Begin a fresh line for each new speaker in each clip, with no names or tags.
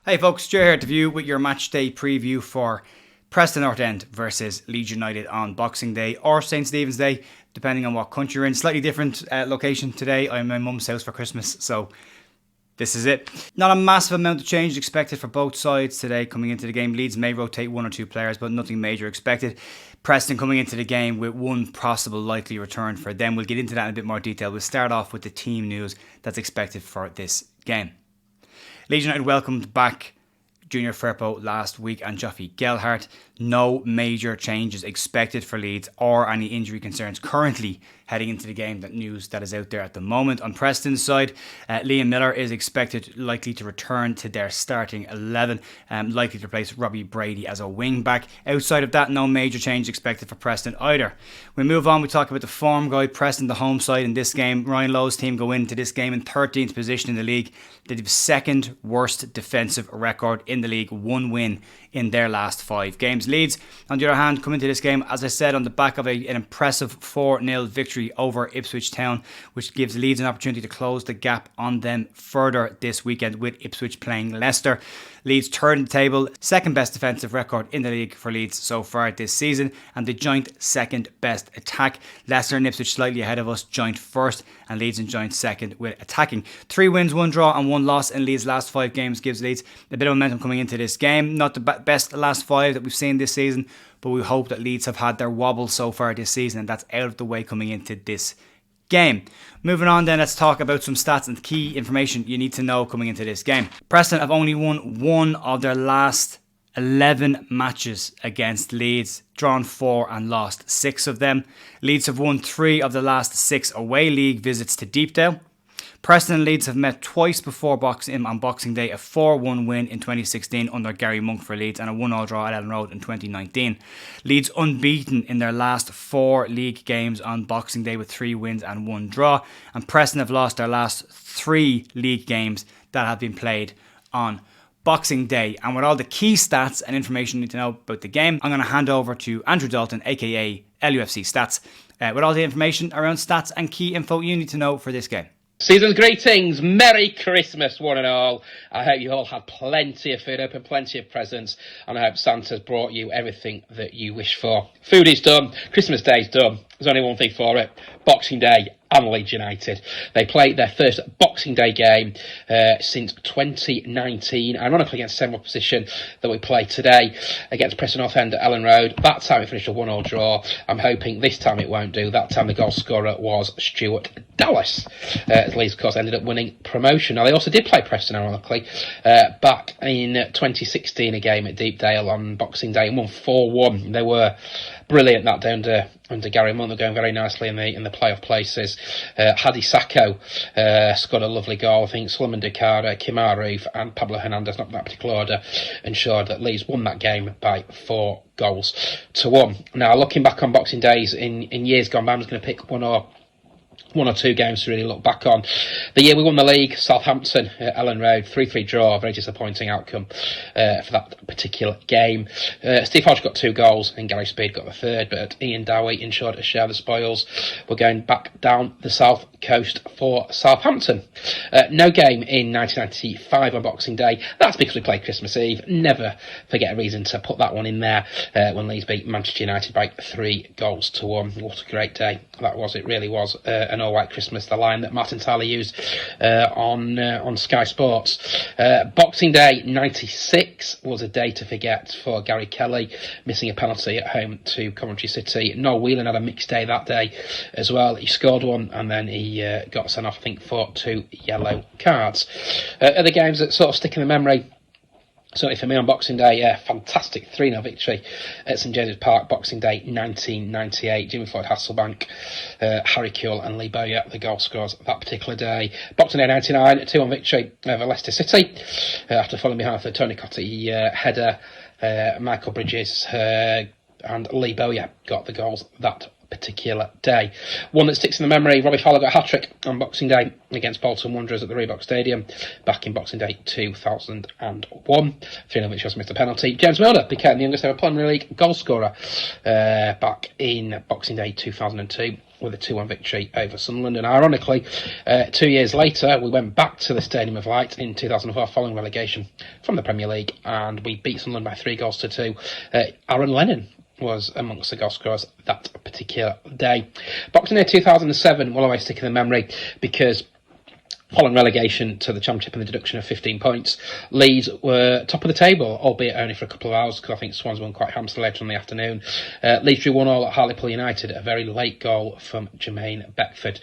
Hey folks, Stuart here to view with your match day preview for Preston North End versus Leeds United on Boxing Day or St Stephen's Day, depending on what country you're in. Slightly different location today. I'm in my mum's house for Christmas, so this is it. Not a massive amount of change expected for both sides today coming into the game. Leeds may rotate one or two players, but nothing major expected. Preston coming into the game with one possible likely return for them. We'll get into that in a bit more detail. We'll start off with the team news that's expected for this game. Leeds United welcomed back Junior Firpo last week and Joffrey Gelhardt. No major changes expected for Leeds or any injury concerns currently heading into the game. That news that is out there at the moment. On Preston's side, Liam Miller is expected likely to return to their starting 11, likely to replace Robbie Brady as a wing back. Outside of that, no major change expected for Preston either. We move on, we talk about the form guide. Preston, the home side in this game. Ryan Lowe's team go into this game in 13th position in the league. They have second worst defensive record in the league, one win in their last 5 games. Leeds, on the other hand, come into this game, as I said, on the back of an impressive 4-0 victory over Ipswich Town, which gives Leeds an opportunity to close the gap on them further this weekend with Ipswich playing Leicester. Leeds third in the table, second best defensive record in the league for Leeds so far this season, and the joint second best attack. Leicester and Ipswich slightly ahead of us, joint first, and Leeds in joint second with attacking. 3 wins, 1 draw and 1 loss in Leeds' last 5 games gives Leeds a bit of momentum coming into this game. Not the best last 5 that we've seen this season, but we hope that Leeds have had their wobble so far this season, and that's out of the way coming into this game. Moving on then, let's talk about some stats and key information you need to know coming into this game. Preston have only won 1 of their last 11 matches against Leeds, drawn 4 and lost 6 of them. Leeds have won 3 of the last 6 away league visits to Deepdale. Preston and Leeds have met twice before on Boxing Day, a 4-1 win in 2016 under Gary Monk for Leeds and a 1-1 draw at Ellen Road in 2019. Leeds unbeaten in their last 4 league games on Boxing Day with 3 wins and 1 draw, and Preston have lost their last 3 league games that have been played on Boxing Day. And with all the key stats and information you need to know about the game, I'm going to hand over to Andrew Dalton, aka LUFC Stats, with all the information around stats and key info you need to know for this game.
Season's greetings, Merry Christmas one and all. I hope you all had plenty of food, opened plenty of presents, and I hope Santa's brought you everything that you wish for. Food is done, Christmas Day is done, there's only one thing for it, Boxing Day and Leeds United. They played their first Boxing Day game since 2019, ironically against the same opposition that we play today against Preston North End at Ellen Road. That time it finished a 1-1 draw. I'm hoping this time it won't do. That time the goal scorer was Stuart Dallas. As Leeds, of course, ended up winning promotion. Now, they also did play Preston, ironically, back in 2016, a game at Deepdale on Boxing Day, and won 4-1. They were brilliant that day under Gary Monk. They're going very nicely in the playoff places. Hadi Sacco scored a lovely goal. I think Suleiman Dakara, Kim Arif and Pablo Hernandez, not in that particular order, ensured that Leeds won that game by 4 goals to 1. Now, looking back on Boxing Days in years gone by, I'm just going to pick one or 2 games to really look back on. The year we won the league, Southampton at Ellen Road, 3-3 draw, very disappointing outcome for that particular game. Steve Hodge got 2 goals and Gary Speed got the 3rd, but Ian Dowie ensured a share of the spoils. We're going back down the south coast for Southampton. No game in 1995 on Boxing Day. That's because we played Christmas Eve. Never forget a reason to put that one in there when Leeds beat Manchester United by 3 goals to 1. What a great day that was. It really was an all-white Christmas, the line that Martin Tyler used on Sky Sports. Boxing Day 96 was a day to forget for Gary Kelly, missing a penalty at home to Coventry City. Noel Whelan had a mixed day that day as well. He scored one and then he got sent off, I think, for 2 yellow cards. Other games that sort of stick in the memory, certainly for me on Boxing Day, fantastic 3-0 victory at St James's Park, Boxing Day 1998. Jimmy Floyd Hasselbank, Harry Kewell and Lee Bowyer, the goal scorers that particular day. Boxing Day 99, 2-1 victory over Leicester City. After falling behind for Tony Cottee header, Michael Bridges and Lee Bowyer got the goals that particular day. One that sticks in the memory, Robbie Fowler got a hat-trick on Boxing Day against Bolton Wanderers at the Reebok Stadium back in Boxing Day 2001. 3-0 which was missed a penalty. James Milner became the youngest ever Premier League goal scorer back in Boxing Day 2002 with a 2-1 victory over Sunderland. And ironically, 2 years later, we went back to the Stadium of Light in 2004 following relegation from the Premier League, and we beat Sunderland by 3-2. Aaron Lennon was amongst the goal scorers that particular day. Boxing Day 2007 will always stick in the memory because following relegation to the Championship and the deduction of 15 points, Leeds were top of the table, albeit only for a couple of hours, because I think Swans won quite hamster later in the afternoon. Leeds drew 1-1 at Hartlepool United, a very late goal from Jermaine Beckford.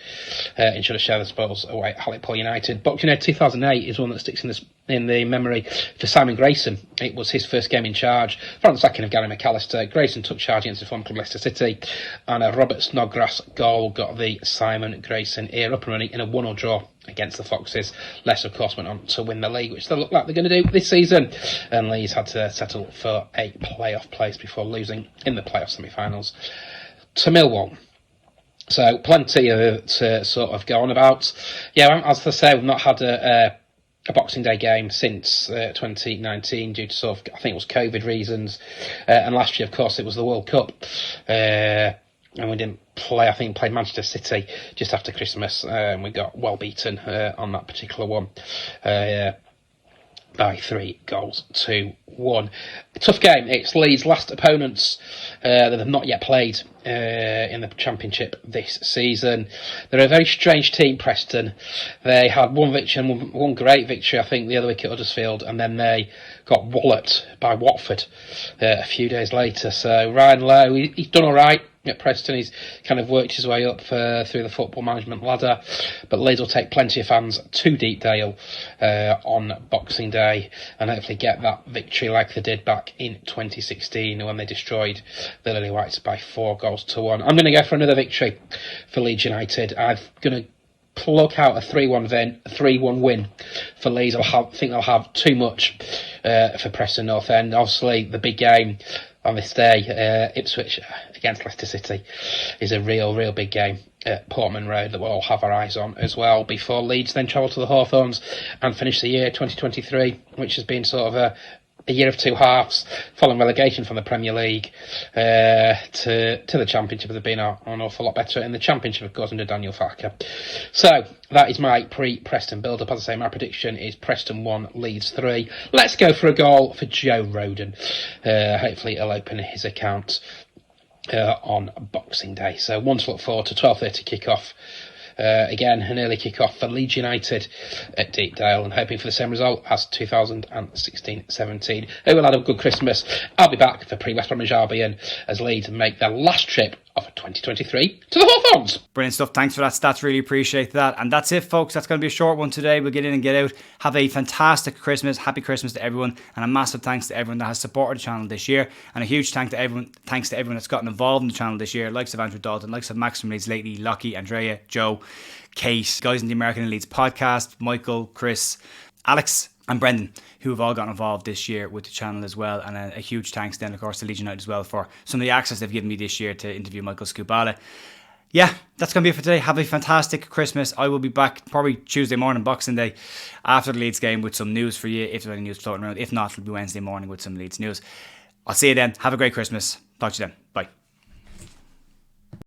And should have shared the spoils away at Hartlepool United. Boxing Day 2008 is one that sticks in the memory for Simon Grayson. It was his first game in charge from the sacking of Gary McAllister. Grayson took charge against the former club Leicester City, and a Robert Snodgrass goal got the Simon Grayson era up and running in a 1-1 draw against the Foxes. Leicester, of course, went on to win the league, which they look like they're going to do this season. And Leeds had to settle for a playoff place before losing in the playoff semi-finals to Millwall. So plenty to sort of go on about. Yeah, as I say, we've not had a Boxing Day game since 2019 due to sort of, I think it was COVID reasons. And last year, of course, it was the World Cup. And we didn't play, I think played Manchester City just after Christmas, and we got well beaten on that particular one by 3-1. Tough game. It's Leeds' last opponents that have not yet played in the Championship this season. They're a very strange team, Preston. They had one victory and one great victory, I think, the other week at Huddersfield, and then they got walloped by Watford a few days later. So Ryan Lowe, he's done all right at Preston. He's kind of worked his way up through the football management ladder, but Leeds will take plenty of fans to Deepdale on Boxing Day and hopefully get that victory like they did back in 2016 when they destroyed the Lily Whites by 4-1. I'm going to go for another victory for Leeds United. I'm going to pluck out a 3-1 win for Leeds. I think they'll have too much for Preston North End. Obviously, the big game on this day, Ipswich against Leicester City, is a real big game at Portman Road that we'll all have our eyes on as well before Leeds then travel to the Hawthorns and finish the year 2023, which has been sort of a year of two halves, following relegation from the Premier League to the Championship. They've been an awful lot better in the Championship, of course, under Daniel Farker. So that is my pre-Preston build-up. As I say, my prediction is Preston 1, Leeds 3. Let's go for a goal for Joe Roden. Hopefully he'll open his account on Boxing Day. So one to look forward to, 12:30 kick-off. Again, an early kick-off for Leeds United at Deepdale, and hoping for the same result as 2016-17. Who will have a good Christmas. I'll be back for pre-West Bromwich Albion as Leeds make their last trip of 2023 to the Hawthorns.
Brilliant stuff. Thanks for that, Stats. Really appreciate that. And that's it, folks. That's going to be a short one today. We'll get in and get out. Have a fantastic Christmas. Happy Christmas to everyone. And a massive thanks to everyone that has supported the channel this year. And a huge thanks to everyone that's gotten involved in the channel this year. Likes of Andrew Dalton, likes of Max from Leeds lately, Lockie, Andrea, Joe, Kate, guys in the American Leeds podcast, Michael, Chris, Alex, and Brendan, who have all gotten involved this year with the channel as well. And a huge thanks then, of course, to Leeds United as well for some of the access they've given me this year to interview Michael Scubala. Yeah, that's going to be it for today. Have a fantastic Christmas. I will be back probably Tuesday morning, Boxing Day, after the Leeds game with some news for you, if there's any news floating around. If not, it'll be Wednesday morning with some Leeds news. I'll see you then. Have a great Christmas. Talk to you then. Bye.